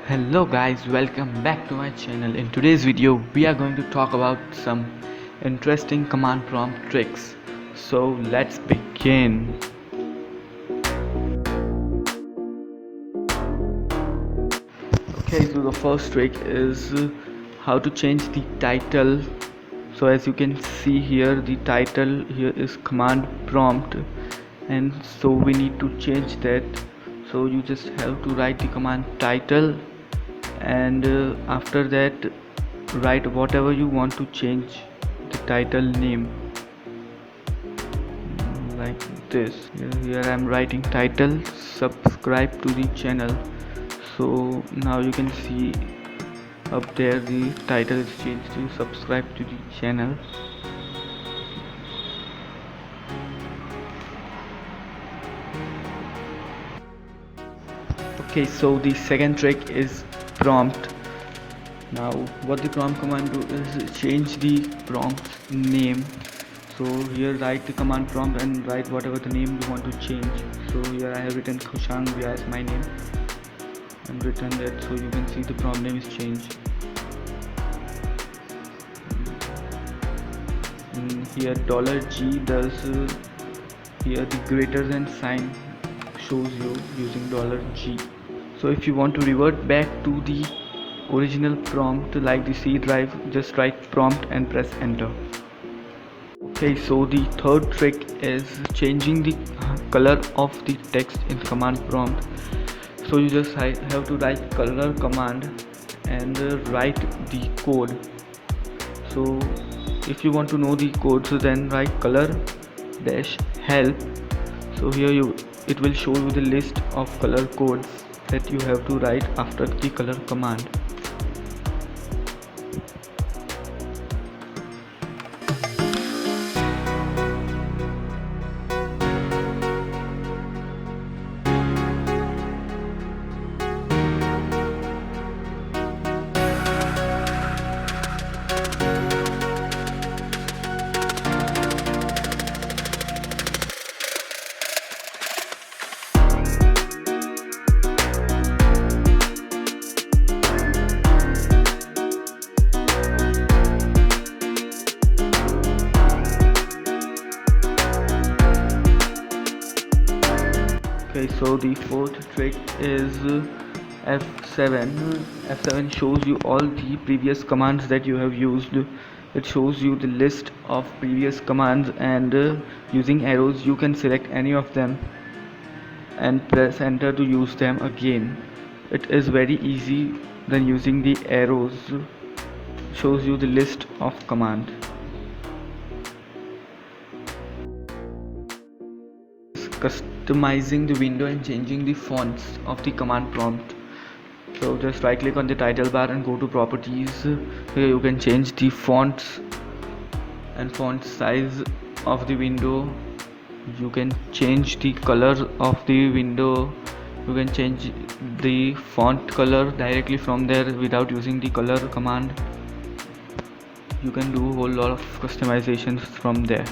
Hello guys, welcome back to my channel. In today's video we are going to talk about some interesting command prompt tricks. So let's begin. Okay, so the first trick is how to change the title. So as you can see here, the title here is command prompt, and so we need to change that. So you just have to write the command title, and after that write whatever you want to change the title name, like this. Here I am writing title subscribe to the channel. So now you can see up there the title is changed to subscribe to the channel. Okay, so the second trick is prompt. Now what the prompt command do is change the prompt name. So here write the command prompt and write whatever the name you want to change. So here I have written Kushang Vyas, my name, and written that, so you can see the prompt name is changed. Here $G does here the greater than sign shows you using $G. So if you want to revert back to the original prompt like the C drive, just write prompt and press enter. Okay, so the third trick is changing the color of the text in command prompt. So you just have to write color command and write the code. So if you want to know the code, so then write color dash help. So here it will show you the list of color codes that you have to write after the color command. Okay, so the fourth trick is F7. F7 shows you all the previous commands that you have used. It shows you the list of previous commands, and using arrows you can select any of them and press enter to use them again. It is very easy than using the arrows. Shows you the list of commands. Customizing the window and changing the fonts of the command prompt. So just right click on the title bar and go to properties. Here you can change the fonts and font size of the window. You can change the color of the window. You can change the font color directly from there without using the color command. You can do a whole lot of customizations from there.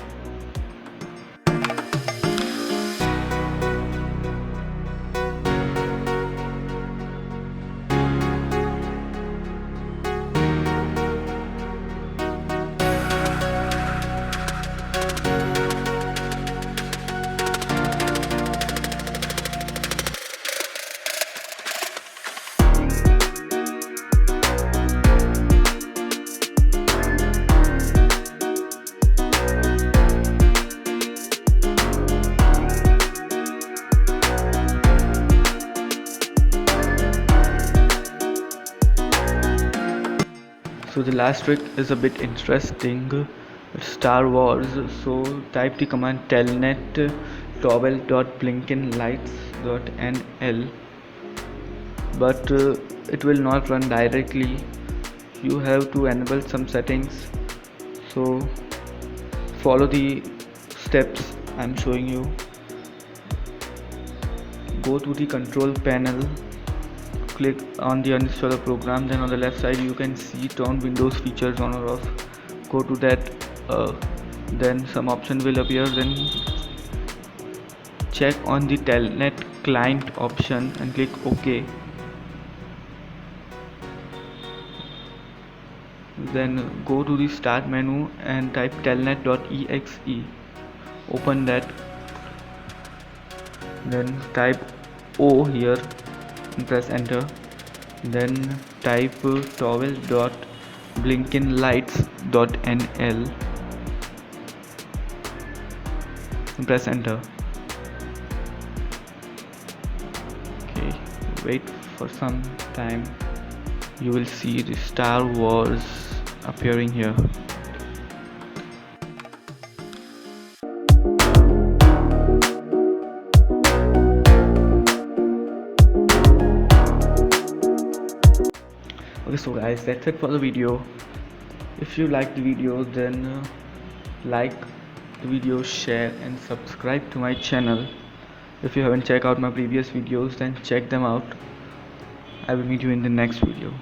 So the last trick is a bit interesting. It's Star Wars. So type the command telnet toggle.blinkenlights.nl, but it will not run directly. You have to enable some settings. So follow the steps I'm showing you. Go to the control panel, click on the uninstaller program, then on the left side you can see turn Windows features on or off. Go to that, then some option will appear, then check on the telnet client option and click OK. then go to the start menu and type telnet.exe. Open that, then type O here and press enter. Then type towel.blinkenlights.nl and press enter. Okay, wait for some time. You will see the Star Wars appearing here. Okay, so guys, that's it for the video. If you like the video, then like the video, share and subscribe to my channel. If you haven't checked out my previous videos, then check them out. I will meet you in the next video.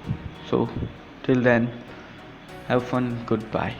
So till then, have fun. Goodbye.